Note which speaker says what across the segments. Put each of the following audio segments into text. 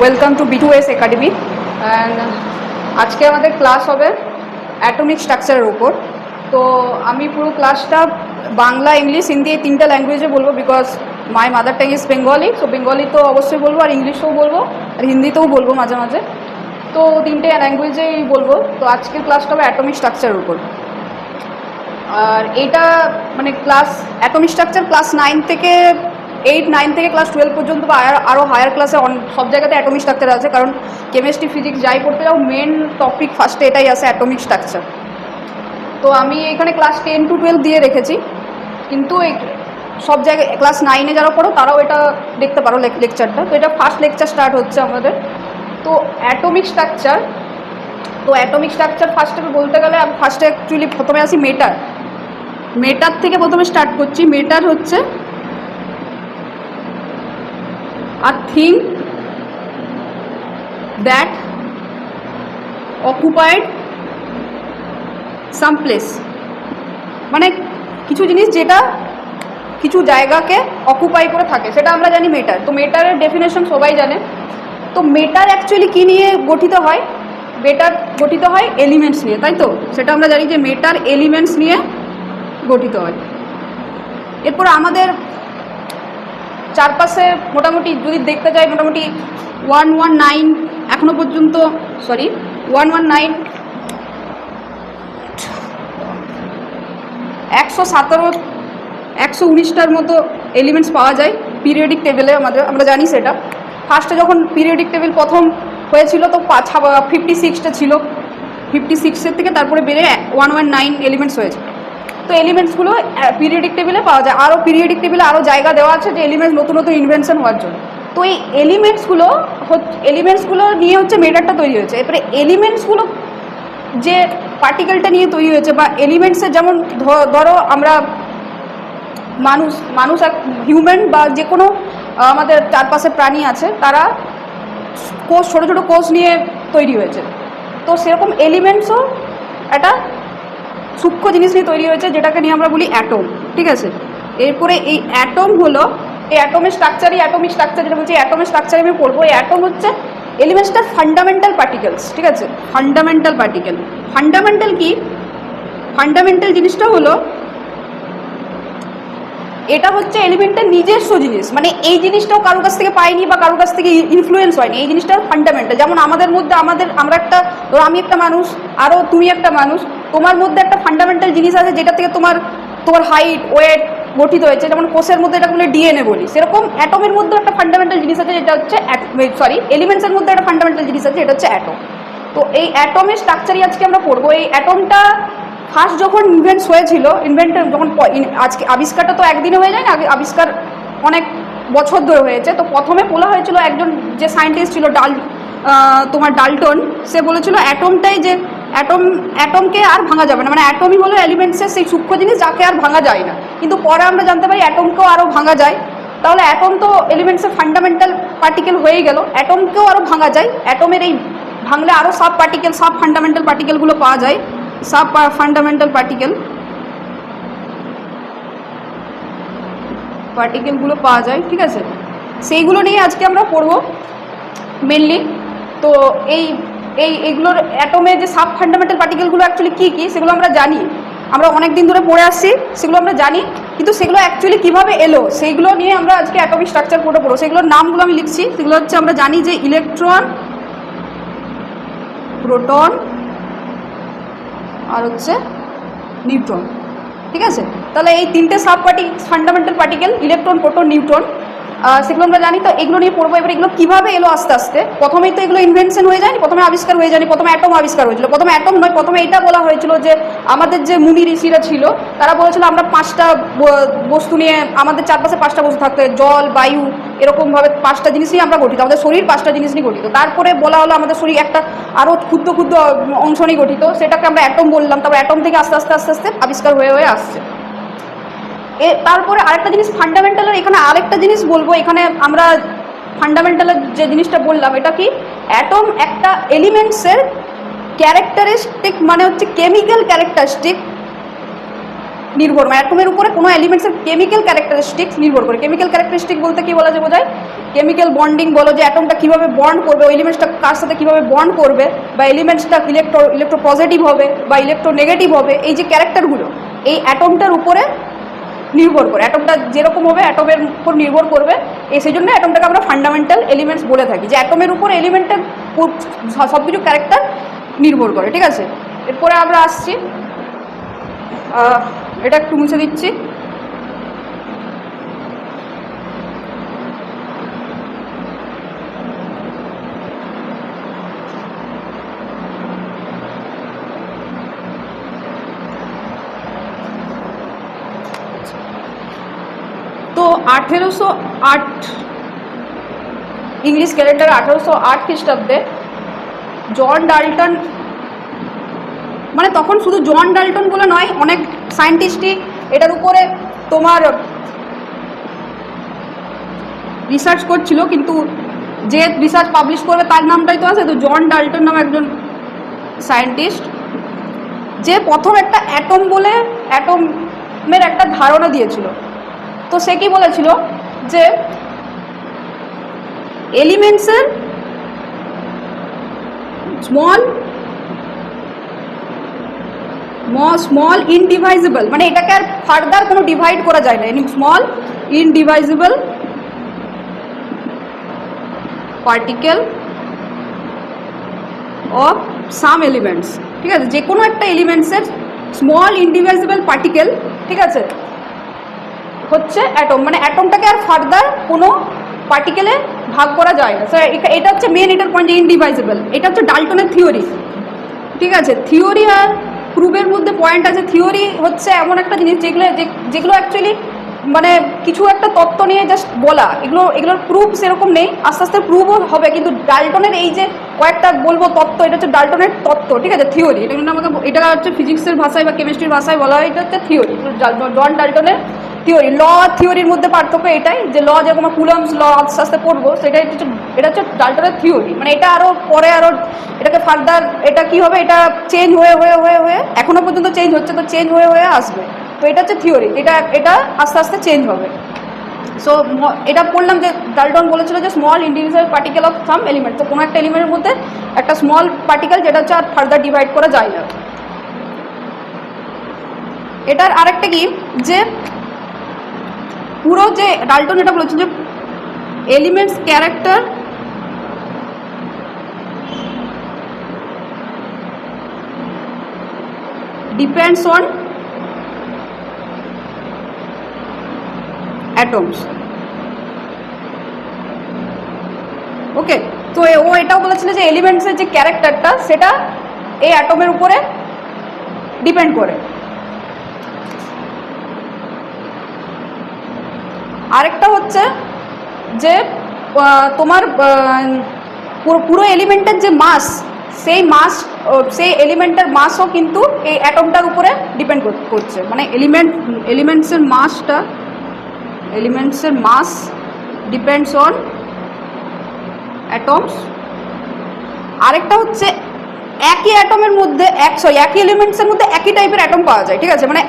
Speaker 1: Welcome to B2S academy. And আজকে আমাদের class হবে অ্যাটমিক স্ট্রাকচারের উপর। তো আমি পুরো ক্লাসটা বাংলা, ইংলিশ, হিন্দি এই তিনটা ল্যাঙ্গুয়েজে বলবো, because my mother tongue is Bengali. So Bengali তো অবশ্যই বলবো, আর ইংলিশেও বলবো, আর হিন্দিতেও বলবো মাঝে মাঝে। তো তিনটে ল্যাঙ্গুয়েজেই বলবো। তো আজকের ক্লাসটা হবে অ্যাটমিক স্ট্রাকচারের উপর। আর এইটা মানে ক্লাস অ্যাটমিক স্ট্রাকচার ক্লাস 9 থেকে 9 থেকে ক্লাস 12 পর্যন্ত বা আরও হায়ার ক্লাসে সব জায়গাতে অ্যাটমিক স্ট্রাকচার আছে, কারণ কেমিস্ট্রি, ফিজিক্স যাই পড়তে যাও মেন টপিক ফার্স্টে এটাই আছে, অ্যাটমিক স্ট্রাকচার। তো আমি এখানে ক্লাস 10 to 12 দিয়ে রেখেছি, কিন্তু এই সব জায়গায় ক্লাস 9-এ যারা পড়ো তারাও এটা দেখতে পারো লেকচারটা। তো এটা ফার্স্ট লেকচার স্টার্ট হচ্ছে আমাদের। তো অ্যাটমিক স্ট্রাকচার, তো অ্যাটমিক স্ট্রাকচার ফার্স্টে বলতে গেলে আমি ফার্স্টে অ্যাকচুয়ালি প্রথমে আসি মেটার থেকে প্রথমে স্টার্ট করছি। মেটার হচ্ছে a thing that occupied some place, মানে কিছু জিনিস যেটা কিছু জায়গাকে অকুপাই করে থাকে, সেটা আমরা জানি মেটার। তো মেটারের ডেফিনেশন সবাই জানে। তো মেটার অ্যাকচুয়ালি কী নিয়ে গঠিত হয়? মেটার গঠিত হয় এলিমেন্টস নিয়ে, তাই তো? সেটা আমরা জানি যে মেটার এলিমেন্টস নিয়ে গঠিত হয়। এরপর আমাদের চারপাশে মোটামুটি যদি দেখতে যাই, মোটামুটি 119 এখনো পর্যন্ত 119টার মতো এলিমেন্টস পাওয়া যায় পিরিয়ডিক টেবিলে। আমরা জানি সেটা। ফার্স্টে যখন পিরিয়ডিক টেবিল প্রথম হয়েছিল তো 56টা ছিল। 56-এর থেকে তারপরে বেড়ে 119 এলিমেন্টস হয়েছে। তো এলিমেন্টসগুলো পিরিয়ডিক টেবিলে পাওয়া যায়। আরও পিরিয়ডিক টেবিলে আরও জায়গা দেওয়া আছে যে এলিমেন্টস নতুন নতুন ইনভেনশন হওয়ার জন্য। তো এই এলিমেন্টসগুলো নিয়ে হচ্ছে মেটারটা তৈরি হয়েছে। এরপরে এলিমেন্টসগুলো যে পার্টিকেলটা নিয়ে তৈরি হয়েছে, বা এলিমেন্টসের যেমন ধরো আমরা মানুষ এক হিউম্যান বা যে কোনো আমাদের চারপাশে প্রাণী আছে, তারা কোষ, ছোটো ছোটো কোষ নিয়ে তৈরি হয়েছে। তো সেরকম এলিমেন্টসও একটা সূক্ষ্ম জিনিস নিয়ে তৈরি হয়েছে, যেটাকে নিয়ে আমরা বলি অ্যাটম। ঠিক আছে? এরপরে এই অ্যাটম হলো, এই অ্যাটমিক স্ট্রাকচার যেটা বলছি, অ্যাটমের স্ট্রাকচারে আমি পড়বো। এই অ্যাটম হচ্ছে এলিমেন্টসটার ফান্ডামেন্টাল পার্টিকেলস। ঠিক আছে? ফান্ডামেন্টাল কি? ফান্ডামেন্টাল জিনিসটা হলো, এটা হচ্ছে এলিমেন্টের নিজস্ব জিনিস, মানে এই জিনিসটাও কারোর কাছ থেকে পাইনি বা কারোর কাছ থেকে ইনফ্লুয়েন্স হয়নি। এই জিনিসটা ফান্ডামেন্টাল। যেমন আমাদের মধ্যে আমরা একটা, ধরো আমি একটা মানুষ, আরও তুমি একটা মানুষ, তোমার মধ্যে একটা ফান্ডামেন্টাল জিনিস আছে যেটা থেকে তোমার হাইট, ওয়েট গঠিত হয়েছে। যেমন কোষের মধ্যে এটা বলে ডিএনএ বলি, সেরকম অ্যাটমের মধ্যে একটা ফান্ডামেন্টাল জিনিস আছে যেটা হচ্ছে এলিমেন্টসের মধ্যে একটা ফান্ডামেন্টাল জিনিস আছে যেটা হচ্ছে অ্যাটম। তো এই অ্যাটমের স্ট্রাকচারই আজকে আমরা পড়বো। এই অ্যাটমটা ফার্স্ট যখন যখন আজকে আবিষ্কারটা তো একদিনে হয়ে যায় না, আবিষ্কার অনেক বছর ধরে হয়েছে। তো প্রথমে বলা হয়েছিল, একজন যে সায়েন্টিস্ট ছিল ডাল্টন, সে বলেছিল অ্যাটমটাই যে অ্যাটমকে আর ভাঙা যাবে না, মানে অ্যাটমই হলো এলিমেন্টসের সেই সূক্ষ্ম জিনিস যাকে আর ভাঙা যায় না। কিন্তু পরে আমরা জানতে পারি অ্যাটমকেও আরও ভাঙা যায়। তাহলে অ্যাটম তো এলিমেন্টসের ফান্ডামেন্টাল পার্টিকেল হয়েই গেল, অ্যাটমকেও আরও ভাঙা যায়। অ্যাটমের এই ভাঙলে আরও সাব ফান্ডামেন্টাল পার্টিকেলগুলো পাওয়া যায়, সাব ফান্ডামেন্টাল পার্টিকেলগুলো পাওয়া যায়। ঠিক আছে? সেইগুলো নিয়ে আজকে আমরা পড়বো মেনলি। তো এইগুলোর অ্যাটমের যে সাব ফান্ডামেন্টাল পার্টিকেলগুলো অ্যাকচুয়ালি কী সেগুলো আমরা জানি, আমরা অনেক দিন ধরে পড়ে আসছি, সেগুলো আমরা জানি। কিন্তু সেগুলো অ্যাকচুয়ালি কীভাবে এলো সেইগুলো নিয়ে আমরা আজকে অ্যাটমিক স্ট্রাকচার পড়বো। সেগুলোর নামগুলো আমি লিখছি। সেগুলো হচ্ছে, আমরা জানি যে ইলেকট্রন, প্রোটন, আর হচ্ছে নিউট্রন। ঠিক আছে? তাহলে এই তিনটে fundamental particle, electron, proton, neutron, সেগুলো আমরা জানি। তো এগুলো নিয়ে পড়বো। এবার এগুলো কীভাবে এলো আস্তে আস্তে। প্রথমেই তো এগুলো ইনভেনশন হয়ে যায়নি, প্রথমে আবিষ্কার হয়ে যায়নি। প্রথমে অ্যাটম আবিষ্কার হয়েছিল। প্রথমে অ্যাটম নয়, প্রথমে এটা বলা হয়েছিল যে আমাদের যে মুনি ঋষিরা ছিল, তারা বলেছিল আমরা 5টা বস্তু নিয়ে, আমাদের চারপাশে 5টা বস্তু থাকতে, জল, বায়ু, এরকমভাবে 5টা জিনিস নিয়ে আমরা গঠিত। আমাদের শরীর 5টা জিনিস নিয়ে গঠিত। তারপরে বলা হলো আমাদের শরীর একটা আরও ক্ষুদ্র ক্ষুদ্র অংশ নিয়ে গঠিত, সেটাকে আমরা অ্যাটম বললাম। তারপর অ্যাটম থেকে আস্তে আস্তে আবিষ্কার হয়ে আসছে। তারপরে আরেকটা জিনিস ফান্ডামেন্টালের, এখানে আরেকটা জিনিস বলবো। এখানে আমরা ফান্ডামেন্টালের যে জিনিসটা বললাম, এটা কি? অ্যাটম একটা এলিমেন্টসের ক্যারেক্টারিস্টিক, মানে হচ্ছে কেমিক্যাল ক্যারেক্টারিস্টিক নির্ভর, মানে অ্যাটমের উপরে কোনো এলিমেন্টসের কেমিক্যাল ক্যারেক্টারিস্টিক্স নির্ভর করে। কেমিক্যাল ক্যারেক্টারিস্টিক বলতে কি বোঝায়? কেমিক্যাল বন্ডিং বলো, যে অ্যাটমটা কীভাবে বন্ড করবে, ওই এলিমেন্টসটা কার সাথে কীভাবে বন্ড করবে, বা এলিমেন্টসটা ইলেকট্রো পজিটিভ হবে বা ইলেকট্রো নেগেটিভ হবে, এই যে ক্যারেক্টারগুলো এই অ্যাটমটার উপরে নির্ভর করে, অ্যাটমটা যেরকম হবে অ্যাটমের উপর নির্ভর করবে। সেই জন্য অ্যাটমটাকে আমরা ফান্ডামেন্টাল এলিমেন্টস বলে থাকি, যে অ্যাটমের উপর এলিমেন্টের সব কিছু ক্যারেক্টার নির্ভর করে। ঠিক আছে, এরপরে আমরা আসছি, এটা একটু মুছে দিচ্ছি। তো 1808 ইংলিশ ক্যালেন্ডার 1808 খ্রিস্টাব্দে জন ডাল্টন, মানে তখন শুধু জন ডাল্টন বলে নয়, অনেক সায়েন্টিস্টই এটার উপরে তোমার রিসার্চ করছিল, কিন্তু যে রিসার্চ পাবলিশ করবে তার নামটাই তো আছে। তো জন ডাল্টন নামে একজন সায়েন্টিস্ট, যে প্রথম একটা অ্যাটম বলে অ্যাটমের একটা ধারণা দিয়েছিল। তো সে কি বলেছিল, যে এলিমেন্টসের স্মল ইনডিভাইজেবল, মানে এটাকে আর ফার্দার কোনো ডিভাইড করা যায় না, small indivisible particle of some elements. ঠিক আছে, যে কোনো একটা এলিমেন্টসের স্মল ইনডিভাইজেবল পার্টিকেল, ঠিক আছে, হচ্ছে অ্যাটম। মানে অ্যাটমটাকে আর ফার্দার কোনো পার্টিকেলে ভাগ করা যায় না। এটা হচ্ছে মেন, এটার পয়েন্ট, ইনডিভাইজেবল। এটা হচ্ছে ডাল্টনের থিওরি। ঠিক আছে, থিওরি আর প্রুফের মধ্যে পয়েন্ট আছে। থিওরি হচ্ছে এমন একটা জিনিস যেগুলো অ্যাকচুয়ালি মানে কিছু একটা তত্ত্ব নিয়ে জাস্ট বলা, এগুলোর প্রুফ সেরকম নেই, আস্তে আস্তে প্রুফও হবে। কিন্তু ডাল্টনের এই যে কয়েকটা বলবো তত্ত্ব, এটা হচ্ছে ডাল্টনের তত্ত্ব। ঠিক আছে, থিওরি, এটা কিন্তু আমাকে, এটা হচ্ছে ফিজিক্সের ভাষায় বা কেমিস্ট্রির ভাষায় বলা হয়, এটা হচ্ছে থিওরি, জন ডাল্টনের থিওরি। ল থিওরির মধ্যে পার্থক্য এটাই, যে ল যেরকম কুলম্বস ল আস্তে আস্তে পড়বো, সেটাই হচ্ছে, এটা হচ্ছে ডাল্টনের থিওরি। মানে এটা আরও পরে আরও এটাকে ফার্দার, এটা কি হবে, এটা চেঞ্জ হয়ে হয়ে হয়ে হয়ে এখনো পর্যন্ত চেঞ্জ হচ্ছে, তো চেঞ্জ হয়ে হয়ে আসবে। তো এটা হচ্ছে থিওরি, এটা আস্তে আস্তে চেঞ্জ হবে। সো এটা পড়লাম যে ডাল্টন বলেছিল যে small individual particle of some element, তো কোনো একটা এলিমেন্টের মধ্যে একটা স্মল পার্টিকেল, যেটা হচ্ছে আর ফার্দার ডিভাইড করা যায় না। এটার আরেকটা কি, যে পুরো যে ডাল্টন এটা বলেছে যে elements character depends on atoms. Okay, তো ও এটাও বলেছিল যে এলিমেন্টসের যে ক্যারেক্টারটা, সেটা এই অ্যাটমের উপরে ডিপেন্ড করে। আরেকটা হচ্ছে যে তোমার পুরো এলিমেন্টের যে মাস, সেই এলিমেন্টের মাসও কিন্তু এই অ্যাটমটার উপরে ডিপেন্ড করছে। মানে এলিমেন্টসের মাস ডিপেন্ডস অন অ্যাটমস। আরেকটা হচ্ছে একই অ্যাটমের মধ্যে একই এলিমেন্টসের মধ্যে একই টাইপের অ্যাটম পাওয়া যায়। ঠিক আছে, মানে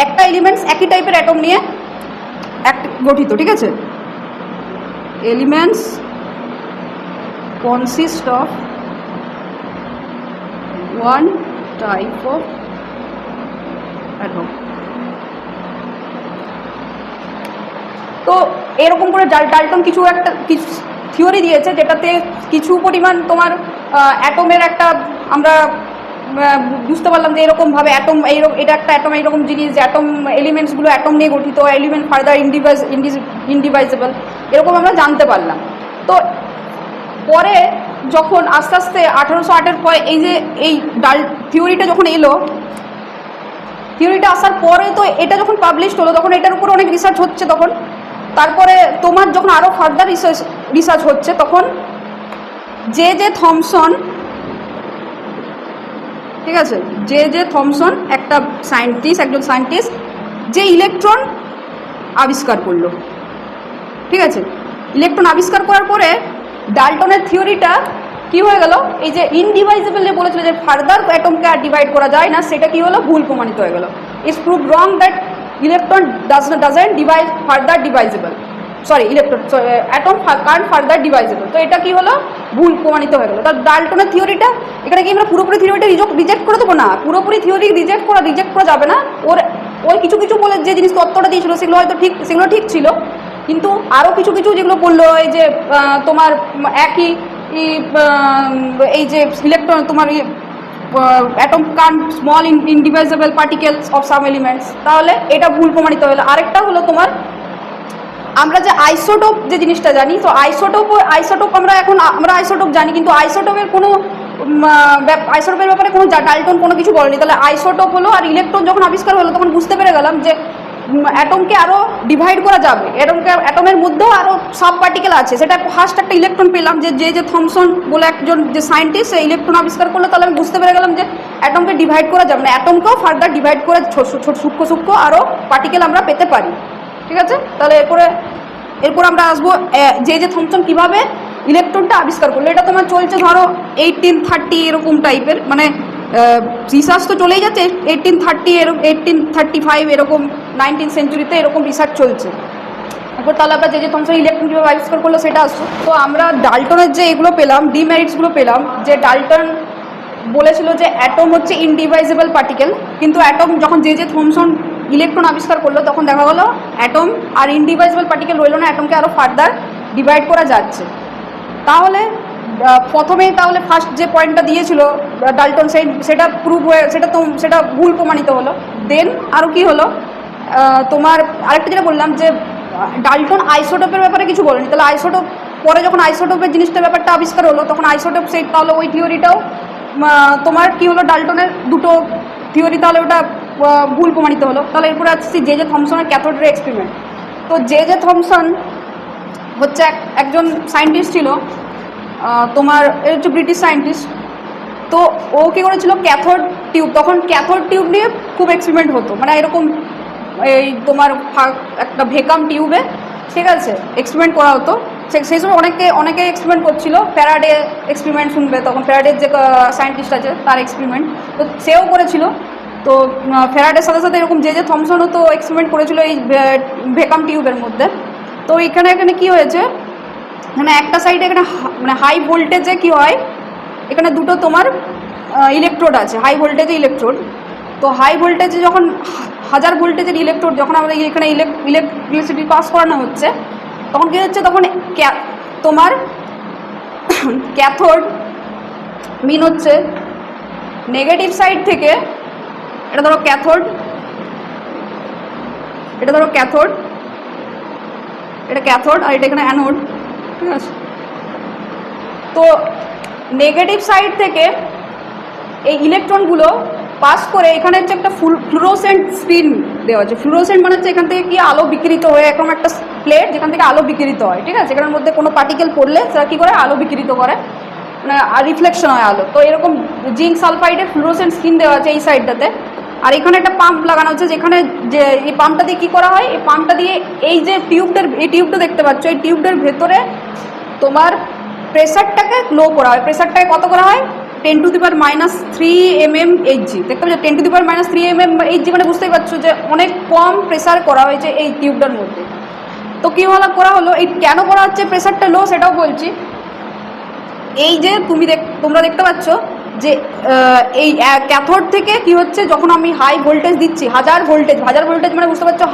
Speaker 1: একটা এলিমেন্টস একই টাইপের অ্যাটম নিয়ে গঠিত। ঠিক আছে, elements consist of one type of atom. তো এরকম করে ডাল্টন কিছু থিওরি দিয়েছে, যেটাতে কিছু পরিমাণ তোমার অ্যাটমের একটা আমরা বুঝতে পারলাম যে এরকমভাবে অ্যাটম এটা একটা অ্যাটম এইরকম জিনিস, যে অ্যাটম এলিমেন্টসগুলো অ্যাটম নিয়ে গঠিত, এলিমেন্ট ফার্দার ইনডিভাইজেবল, এরকম আমরা জানতে পারলাম। তো পরে যখন আস্তে আস্তে 1808-এর পরে এই থিওরিটা যখন এলো, থিওরিটা আসার পরে তো এটা যখন পাবলিশড হলো, তখন এটার উপর অনেক রিসার্চ হচ্ছে। তখন তারপরে তোমার যখন আরও ফার্দার রিসার্চ হচ্ছে, তখন জে থমসন, ঠিক আছে, জে থমসন একজন সায়েন্টিস্ট, যে ইলেকট্রন আবিষ্কার করলো। ঠিক আছে, ইলেকট্রন আবিষ্কার করার পরে ডাল্টনের থিওরিটা কি হয়ে গেল, এই যে ইনডিভাইজেবল যে বলেছিল যে ফার্দার অ্যাটমকে আর ডিভাইড করা যায় না, সেটা কি হলো, ভুল প্রমাণিত হয়ে গেল। It's prove wrong that electron doesn't divide further divisible. Sorry electron, atom current further divisible. তো এটা কি হলো, ভুল প্রমাণিত হয়ে গেলো। তার ডাল্টনের থিওরিটা এখানে কি আমরা পুরোপুরি থিওরিটা রিজেক্ট করে দেবো না, পুরোপুরি থিওরি রিজেক্ট করা যাবে না। ওই কিছু কিছু বলে যে জিনিস তত্ত্বটা দিয়েছিল সেগুলো হয়তো সেগুলো ঠিক ছিল, কিন্তু আরও কিছু কিছু যেগুলো বললো, এই যে তোমার একই এই যে ইলেকট্রন তোমার atom current small indivisible particles of some elements, তাহলে এটা ভুল প্রমাণিত হলো। আরেকটা হলো তোমার আমরা যে আইসোটোপ যে জিনিসটা জানি, তো আইসোটোপ আমরা আইসোটোপ জানি, কিন্তু আইসোটোপের ব্যাপারে কোনো ডাল্টন কোনো কিছু বলেনি। তাহলে আইসোটোপ হলো, আর ইলেকট্রন যখন আবিষ্কার হলো তখন বুঝতে পেরে গেলাম যে অ্যাটমকে আরও ডিভাইড করা যাবে, অ্যাটমের মধ্যেও আরও সাব পার্টিকেল আছে। সেটা ফার্স্ট একটা ইলেকট্রন পেলাম, যে থমসন বলে একজন যে সায়েন্টিস্ট, সে ইলেকট্রন আবিষ্কার করলো। তাহলে আমি বুঝতে পেরে গেলাম যে অ্যাটমকে ডিভাইড করা যাবে না, অ্যাটমকেও ফার্দার ডিভাইড করে সূক্ষ্ম আরও পার্টিকেল আমরা পেতে পারি। ঠিক আছে, তাহলে এরপর আমরা আসবো যে থমসন কীভাবে ইলেকট্রনটা আবিষ্কার করলো। এটা তোমার চলছে ধরো 1830 এরকম টাইপের, মানে রিসার্চ তো চলেই যাচ্ছে 1830 1835 এরকম 19th সেঞ্চুরিতে এরকম রিসার্চ চলছে। এরপর তাহলে আমরা যে থমসন ইলেকট্রন কীভাবে আবিষ্কার করলো সেটা আসছো। তো আমরা ডাল্টনের যে এগুলো পেলাম, ডিমেরিটসগুলো পেলাম, যে ডাল্টন বলেছিল যে অ্যাটম হচ্ছে ইনডিভাইজেবল পার্টিকেল, কিন্তু অ্যাটম যখন যে থমসন ইলেকট্রন আবিষ্কার করলো তখন দেখা গেলো অ্যাটম আর ইনডিভাইজেবল পার্টিকেল রইল না, অ্যাটমকে আরও ফার্দার ডিভাইড করা যাচ্ছে। তাহলে প্রথমেই তাহলে ফার্স্ট যে পয়েন্টটা দিয়েছিল ডাল্টন, সেটা প্রুভ হয়ে সেটা ভুল প্রমাণিত হলো। দেন আরও কি হলো, তোমার আরেকটা যেটা বললাম যে ডাল্টন আইসোটোপের ব্যাপারে কিছু বলেনি। তাহলে আইসোটোপ পরে যখন আইসোটোপের জিনিসটার ব্যাপারটা আবিষ্কার হলো তখন আইসোটোপ তাহলে ওই থিওরিটাও তোমার কি হলো, ডাল্টনের দুটো থিওরি তাহলে ওটা ভুল প্রমাণিত হলো। তাহলে এরপরে আসছি যে থমসনের ক্যাথোড রে এক্সপেরিমেন্ট। তো যে থমসন হচ্ছে একজন সায়েন্টিস্ট ছিল, তোমার হচ্ছে ব্রিটিশ সায়েন্টিস্ট। তো ও কী করেছিল, ক্যাথোড টিউব, তখন ক্যাথোড টিউব নিয়ে খুব এক্সপেরিমেন্ট হতো, মানে এরকম এই তোমার একটা ভেকাম টিউবে, ঠিক আছে, এক্সপেরিমেন্ট করা হতো। সেই সময় অনেকে এক্সপেরিমেন্ট করছিল। ফ্যারাডে এক্সপেরিমেন্ট শুনবে তখন, ফ্যারাডের যে সায়েন্টিস্ট আছে তার এক্সপেরিমেন্ট, তো সেও করেছিল। তো ফ্যারাডের সাথে সাথে এরকম যে থমসনও তো এক্সপেরিমেন্ট করেছিল এই ভেকাম টিউবের মধ্যে। তো এখানে কি হয়েছে, মানে একটা সাইডে এখানে মানে হাই ভোল্টেজে কি হয়, এখানে দুটো তোমার ইলেকট্রোড আছে, হাই ভোল্টেজে ইলেকট্রোড। তো হাই ভোল্টেজে যখন 1000 ভোল্টেজের ইলেকট্রোড যখন আমাদের এখানে ইলেকট্রিসিটি পাস করানো হচ্ছে, তখন কী হচ্ছে, তখন তোমার ক্যাথোড মিন হচ্ছে নেগেটিভ সাইড থেকে, এটা ধরো ক্যাথোড, এটা ক্যাথোড আর এটা এখানে অ্যানোড, ঠিক আছে। তো নেগেটিভ সাইড থেকে এই ইলেকট্রনগুলো পাস করে এখানে হচ্ছে একটা ফ্লুরোসেন্ট স্ক্রিন দেওয়া আছে। ফ্লুরোসেন্ট মানে হচ্ছে এখান থেকে কি আলো বিকিরিত হয়ে এরকম একটা প্লেট যেখান থেকে আলো বিকিরিত হয়, ঠিক আছে। এখানের মধ্যে কোনো পার্টিকেল পড়লে সেটা কী করে, আলো বিকিরিত করে, মানে রিফ্লেকশন হয় আলো। তো এরকম জিঙ্ক সালফাইডের ফ্লুরোসেন্ট স্ক্রিন দেওয়া আছে এই সাইডটাতে। আর এখানে একটা পাম্প লাগানো হচ্ছে, যেখানে যে এই পাম্পটা দিয়ে কী করা হয়, এই পাম্পটা দিয়ে এই যে টিউবটা দেখতে পাচ্ছ, এই টিউবটার ভেতরে তোমার প্রেসারটাকে লো করা হয়। প্রেসারটাকে কত করা হয়, 10⁻³ mmHg। দেখতে পাচ্ছ 10⁻³ mmHg, মানে বুঝতেই পারছো যে অনেক কম প্রেসার করা হয়েছে এই টিউবটার মধ্যে। তো কী করা হলো, এই কেন করা হচ্ছে প্রেসারটা লো সেটাও বলছি। এই যে তোমরা দেখতে পাচ্ছ যে এই ক্যাথোড থেকে কি হচ্ছে, যখন আমি হাই ভোল্টেজ দিচ্ছি, 1000 ভোল্টেজ মানে বুঝতে পারছো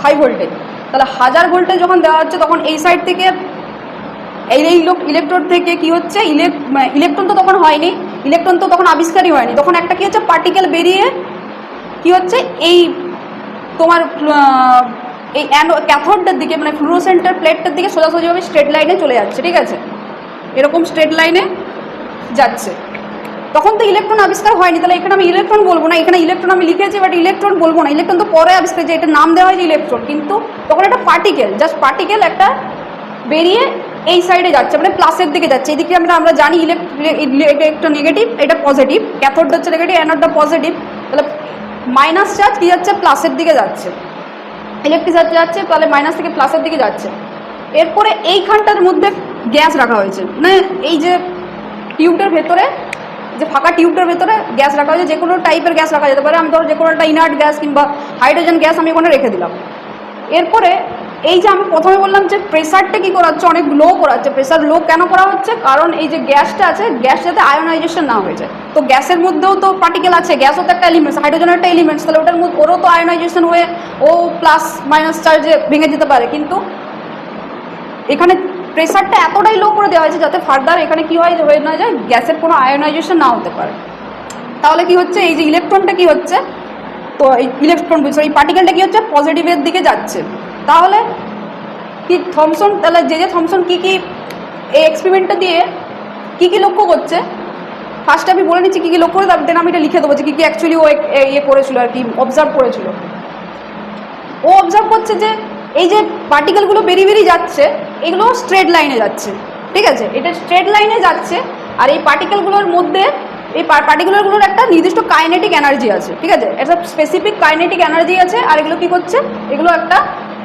Speaker 1: হাই ভোল্টেজ। তাহলে 1000 ভোল্টেজ যখন দেওয়া হচ্ছে তখন এই সাইড থেকে এই ইলেকট্রোড থেকে কি হচ্ছে, ইলেকট্রন তো তখন হয়নি, ইলেকট্রন তো তখন আবিষ্কারই হয়নি, তখন একটা কি হচ্ছে পার্টিকেল বেরিয়ে কি হচ্ছে এই তোমার এই ক্যাথোডটার দিকে, মানে ফ্লুরোসেন্টের প্লেটটার দিকে সোজাসুজিভাবে স্ট্রেট লাইনে চলে যাচ্ছে, ঠিক আছে, এরকম স্ট্রেট লাইনে যাচ্ছে। তখন তো ইলেকট্রন আবিষ্কার হয়নি, তাহলে এখানে আমি ইলেকট্রন বলবো না, এখানে ইলেকট্রন আমি লিখেছি বাট ইলেকট্রন বলবো না। ইলেকট্রন তো পরে আবিষ্কার, যে এটা নাম দেওয়া হয় যে ইলেকট্রন, কিন্তু তখন একটা পার্টিকেল, জাস্ট পার্টিকেল একটা বেরিয়ে এই সাইডে যাচ্ছে, মানে প্লাসের দিকে যাচ্ছে। এদিকে আমরা জানি এটা একটা নেগেটিভ, এটা পজিটিভ, ক্যাথোডটা হচ্ছে নেগেটিভ, অ্যানোডটা পজিটিভ। তাহলে মাইনাস চার্জ কী যাচ্ছে, প্লাসের দিকে যাচ্ছে, ইলেকট্রিক চার্জ যাচ্ছে, তাহলে মাইনাস থেকে প্লাসের দিকে যাচ্ছে। এরপরে এইখানটার মধ্যে গ্যাস রাখা হয়েছে, মানে এই যে টিউবটার ভেতরে, যে ফাঁকা টিউবটার ভেতরে গ্যাস রাখা হয়েছে, যে কোনো টাইপের গ্যাস রাখা যেতে পারে। আমি ধরো যে কোনো একটা ইনার্ট গ্যাস কিংবা হাইড্রোজেন গ্যাস আমি ওখানে রেখে দিলাম। এরপরে এই যে আমি প্রথমে বললাম যে প্রেসারটা কি করাচ্ছে, অনেক লো করাচ্ছে। প্রেসার লো কেন করা হচ্ছে? কারণ এই যে গ্যাসটা আছে, গ্যাস যাতে আয়োনাইজেশন না হয়ে যায়। তো গ্যাসের মধ্যেও তো পার্টিকেল আছে, গ্যাসও তো একটা এলিমেন্টস, হাইড্রোজেনের একটা এলিমেন্টস, তাহলে ওটার মধ্যে ওরও তো আয়োনাইজেশন হয়ে ও প্লাস মাইনাস চার্জে ভেঙে যেতে পারে। কিন্তু এখানে প্রেসারটা এতটাই লো করে দেওয়া হয়েছে যাতে ফার্দার এখানে কি হয়, হয়ে না যায়, গ্যাসের কোনো আয়োনাইজেশন না হতে পারে। তাহলে কি হচ্ছে, এই যে ইলেকট্রনটা কি হচ্ছে, তো এই ইলেকট্রন এই পার্টিকেলটা কি হচ্ছে, পজিটিভের দিকে যাচ্ছে। তাহলে কি থমসন, তাহলে যে থমসন কি কি এই এক্সপেরিমেন্টটা দিয়ে কি কি লক্ষ্য করছে, ফার্স্ট আমি বলে নিচ্ছি কি কি লক্ষ্য করে, দেন আমি এটা লিখে দেবো যে কী কী অ্যাকচুয়ালি ও ইয়ে করেছিল আর কি, অবজার্ভ করেছিল। ও অবজার্ভ করছে যে এই যে পার্টিকেলগুলো বেরিয়ে বেরিয়ে যাচ্ছে, এগুলো স্ট্রেট লাইনে যাচ্ছে, ঠিক আছে, এটা স্ট্রেট লাইনে যাচ্ছে। আর এই পার্টিকেলগুলোর মধ্যে, এই পার্টিকুলারগুলোর একটা নির্দিষ্ট কাইনেটিক এনার্জি আছে, ঠিক আছে, একটা স্পেসিফিক কাইনেটিক এনার্জি আছে। আর এগুলো কী করছে, এগুলো একটা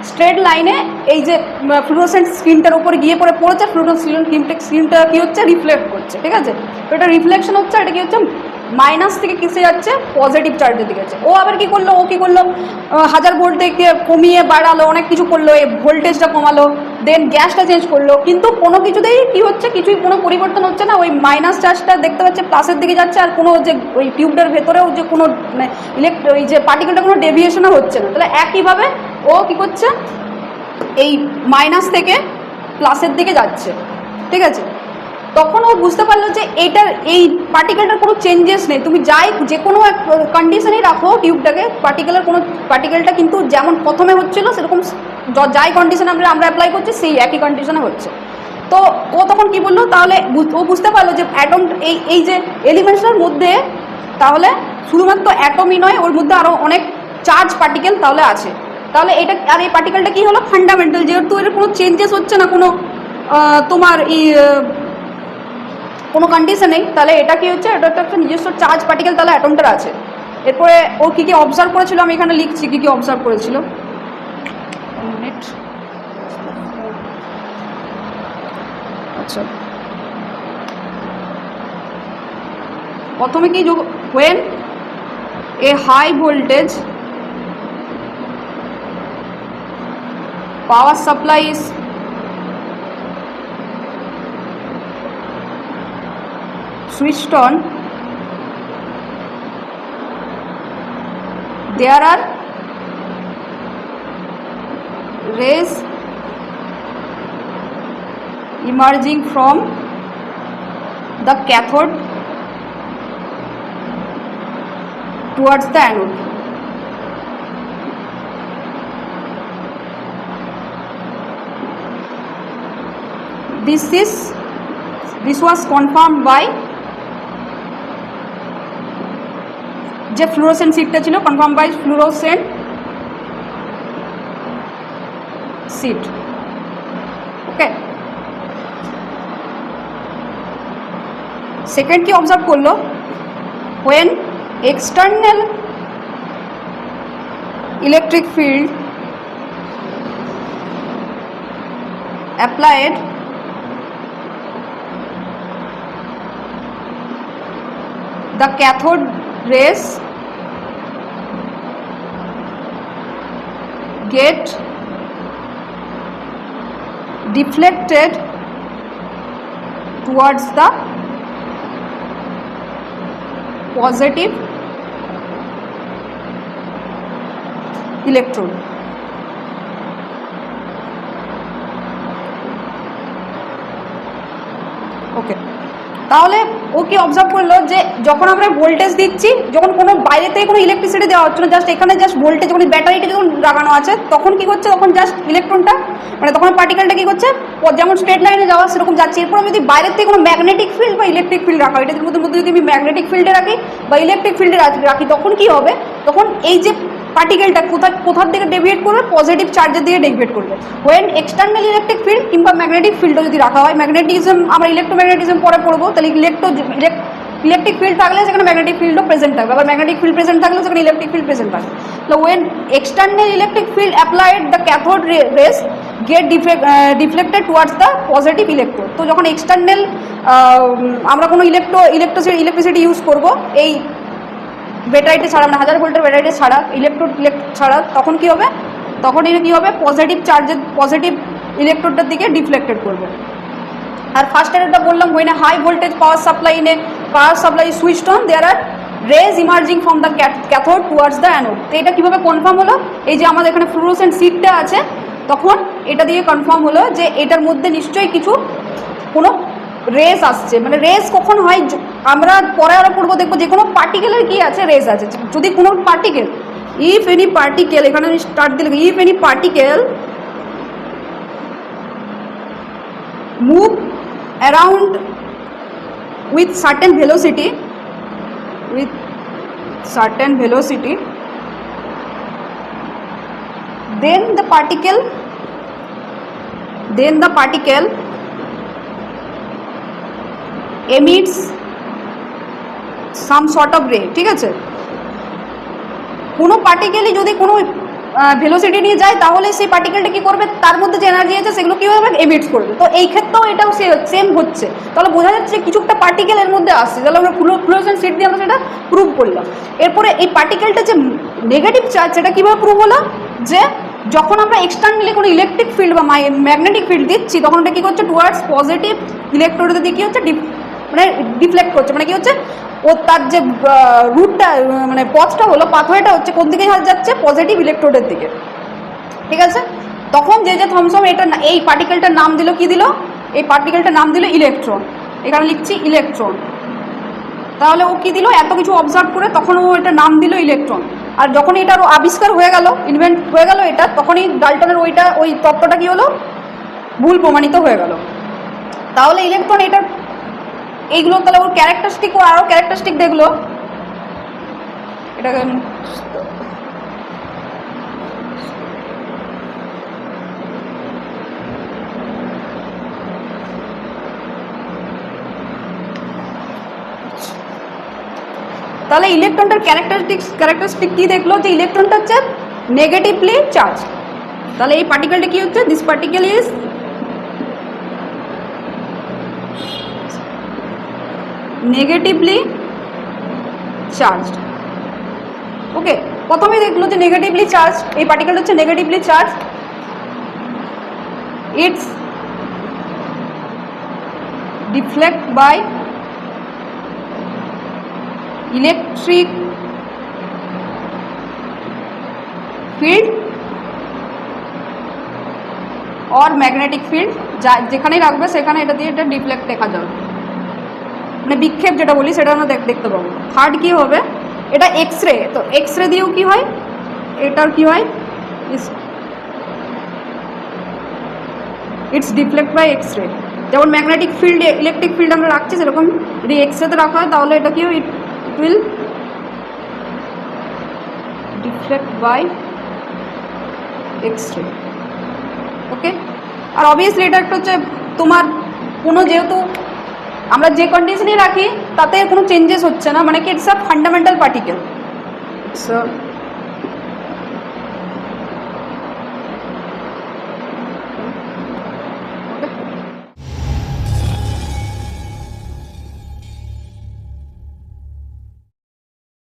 Speaker 1: স্ট্রেট লাইনে এই যে ফ্লুরোসেন্ট স্ক্রিনটার উপরে গিয়ে পড়েছে, ফ্লুরোসেন্ট স্ক্রিনটা কী হচ্ছে, রিফ্লেক্ট করছে, ঠিক আছে। তো এটা রিফ্লেকশন হচ্ছে, এটা কি হচ্ছে, মাইনাস থেকে কিসে যাচ্ছে, পজিটিভ চার্জের দিকে যাচ্ছে। ও আবার কি করলো, ও কী করলো, 1000 ভোল্ট থেকে কমিয়ে বাড়ালো, অনেক কিছু করলো, এই ভোল্টেজটা কমালো, দেন গ্যাসটা চেঞ্জ করলো, কিন্তু কোনো কিছুতেই কি হচ্ছে, কিছুই কোনো পরিবর্তন হচ্ছে না। ওই মাইনাস চার্জটা দেখতে পাচ্ছে প্লাসের দিকে যাচ্ছে, আর কোনো যে ওই টিউবটার ভেতরেও যে কোনো মানে ওই যে পার্টিকেলটা কোনো ডেভিয়েশনও হচ্ছে না। তাহলে একইভাবে ও কী করছে, এই মাইনাস থেকে প্লাসের দিকে যাচ্ছে, ঠিক আছে। তখন ও বুঝতে পারলো যে এইটার এই পার্টিকেলটার কোনো চেঞ্জেস নেই, তুমি যাই যে কোনো এক কন্ডিশনেই রাখো টিউবটাকে, পার্টিকেলটা কিন্তু যেমন প্রথমে হচ্ছিল সেরকম যাই কন্ডিশনে আমরা অ্যাপ্লাই করছি সেই একই কন্ডিশনে হচ্ছে। তো ও তখন কি বললো, তাহলে ও বুঝতে পারলো যে অ্যাটম এই যে এলিমেন্টসটার মধ্যে তাহলে শুধুমাত্র অ্যাটমই নয়, ওর মধ্যে আরও অনেক চার্জ পার্টিকেল তাহলে আছে। তাহলে এটা আর এই পার্টিকেলটা কি হলো, ফান্ডামেন্টাল, যেহেতু এর কোনো চেঞ্জেস হচ্ছে না কোনো তোমার কোনো কন্ডিশন নেই, তাহলে এটা কি হচ্ছে, এটা একটা নিজস্ব চার্জ পার্টিকেল তাহলে অ্যাটমটার আছে। এরপরে ও কী কী অবজার্ভ করেছিল, আমি এখানে লিখছি কী কী অবজার্ভ করেছিল। আচ্ছা, প্রথমে কি, when a high voltage power supply is switched on, there are rays emerging from the cathode towards the anode. This was confirmed by যে ফ্লুরোসেন্ট সিটটা ছিল, confirm by fluorescent sheet, okay. Second কি observe করলো, when external electric field applied the cathode rays get deflected towards the positive electrode. ওকে, তাহলে ও কি observe করলো যে যখন আমরা ভোল্টেজ দিচ্ছি, যখন কোনো বাইরে থেকে কোনো ইলেকট্রিসিটি দেওয়া হচ্ছে না, জাস্ট এখানে জাস্ট ভোল্টেজ, যখন ব্যাটারিটা যখন লাগানো আছে তখন কি করছে, তখন জাস্ট ইলেকট্রনটা মানে তখন পার্টিকেলটা কি করছে, যেমন স্ট্রেট লাইনে যাওয়া সেরকম যাচ্ছে। এরপর আমি যদি বাইরের থেকে কোনো ম্যাগনেটিক ফিল্ড বা ইলেকট্রিক ফিল্ড রাখা, এটার মধ্যে যদি আমি ম্যাগনেটিক ফিল্ডে রাখি বা ইলেকট্রিক ফিল্ডে রাখি, তখন কি হবে, তখন এই যে পার্টিকেলটা কোথার দিকে ডেভিয়েট করবে, পজিটিভ চার্জের দিকে ডেভিয়েট করবে। ওয়েন এক্সটার্নাল ইলেকট্রিক ফিল্ড কিংবা ম্যাগনেটিক ফিল্ডও যদি রাখা হয়, ম্যাগনেটিজম আমরা ইলেকট্রোম্যাগনেটিজম পরে পড়বো, তাহলে ইলেকট্রিক ফিল্ড থাকলে সেখানে ম্যাগনেটিক ফিল্ডও প্রেজেন্ট থাকবে, আবার ম্যাগনেটিক ফিল্ড প্রেজেন্ট থাকলে সেখানে ইলেকট্রিক ফিল্ড প্রেজেন্ট থাকবে। তো when external electric field applied the cathode rays get deflected towards the positive electrode. তো যখন এক্সটার্নাল আমরা কোনো ইলেকট্রিসিটি ইউজ করবো এই ব্যাটারিটি ছাড়া, মানে 1000 ভোল্টের ব্যাটারিটি ছাড়া, ইলেকট্রোড ছাড়া, তখন কি হবে, তখন এটা কী হবে, পজিটিভ চার্জের পজিটিভ ইলেকট্রোডটার দিকে ডিফ্লেক্টেড করবে। আর ফার্স্ট এটা বললাম, when a high voltage power supply in a power supply is switched on, there are rays emerging from the cathode towards the anode। তো এটা কীভাবে কনফার্ম হলো, এই যে আমাদের এখানে ফ্লুরোসেন্ট সিটটা আছে, তখন এটা দিয়ে কনফার্ম হলো যে এটার মধ্যে নিশ্চয়ই কিছু কোনো রেস আসছে। মানে রেস কখন হয়, আমরা পরে আরও পড়বো, দেখবো যে কোনো পার্টিকেলের কী আছে, রেস আছে। যদি কোনো পার্টিকেল, ইফ এনি পার্টিকেল, এখানে আমি স্টার্ট দিলে, if any particle move around with certain velocity, then the particle emits some sort of ray। ঠিক আছে, কোনো পার্টিকেলই যদি কোনো ভেলোসিটি নিয়ে যায়, তাহলে সেই পার্টিকেলটা কী করবে, তার মধ্যে যে এনার্জি আছে সেগুলো কীভাবে এমিটস করবে। তো এই ক্ষেত্রেও এটাও সেম হচ্ছে। তাহলে বোঝা যাচ্ছে কিছু একটা পার্টিকেল এর মধ্যে আসছে, তাহলে আমরা ফ্লুরোসেন্ট সিট দিয়ে আমরা সেটা প্রুভ করলাম। এরপরে এই পার্টিকেলটা যে নেগেটিভ চার্জ, সেটা কীভাবে প্রুভ হলো, যে যখন আমরা এক্সটার্নালি কোনো ইলেকট্রিক ফিল্ড বা ম্যাগনেটিক ফিল্ড দিচ্ছি, তখন ওটা কী করছে, টুয়ার্ডস পজিটিভ ইলেকট্রোডের দিকে কী হচ্ছে, মানে ডিফ্লেক্ট করছে। মানে কী হচ্ছে, ও তার যে রুটটা, মানে পথটা হলো, পাথওয়েটা হচ্ছে কোন দিকে যাচ্ছে, পজিটিভ ইলেকট্রোডের দিকে। ঠিক আছে, তখন যে থমসম এটা এই পার্টিকেলটার নাম দিল, কি দিল, এই পার্টিকেলটার নাম দিল ইলেকট্রন। এখানে লিখছি ইলেকট্রন। তাহলে ও কী দিল, এত কিছু অবজার্ভ করে তখন ও এটার নাম দিল ইলেকট্রন। আর যখন এটার আবিষ্কার হয়ে গেল, ইনভেন্ট হয়ে গেল এটা, তখনই ডাল্টনের ওই তত্ত্বটা কী হলো, ভুল প্রমাণিত হয়ে গেল। তাহলে ইলেকট্রন এটার এইগুলো, তাহলে ওর ক্যারেক্টারিস্টিক, ও আরও ক্যারেক্টারিস্টিক দেখলো। এটাকে তাহলে ইলেকট্রনটার ক্যারেক্টারিস্টিক কী দেখলো, যে ইলেকট্রনটা হচ্ছে নেগেটিভলি চার্জ। তাহলে এই পার্টিকেলটা কী হচ্ছে, this particle is negatively charged. Okay, প্রথমে দেখলো যে নেগেটিভলি চার্জ, এই পার্টিকেলটা হচ্ছে negatively charge. It's deflect by electric field और ম্যাগনেটিক ফিল্ড, যা যেখানেই রাখবে সেখানে এটা দিয়ে এটা ডিফ্লেক্ট দেখা যাবে, মানে বিক্ষেপ যেটা বলি সেটা আমরা দেখতে পাবো। থার্ড কী হবে, এটা এক্স রে। তো এক্স রে দিয়েও কী হয়, এটার কী হয়, ইটস ডিফ্লেক্ট বাই এক্স রে। যেমন ম্যাগনেটিক ফিল্ড, ইলেকট্রিক ফিল্ড আমরা রাখছি, সেরকম যদি এক্স রেতে রাখা হয়, তাহলে এটা কি হয়, it will deflect by X ray. Okay, R obviously এটা একটা হচ্ছে তোমার কোনো, যেহেতু আমরা যে কন্ডিশনই রাখি তাতে কোনো চেঞ্জেস হচ্ছে না, মানে কি it's a fundamental particle, it's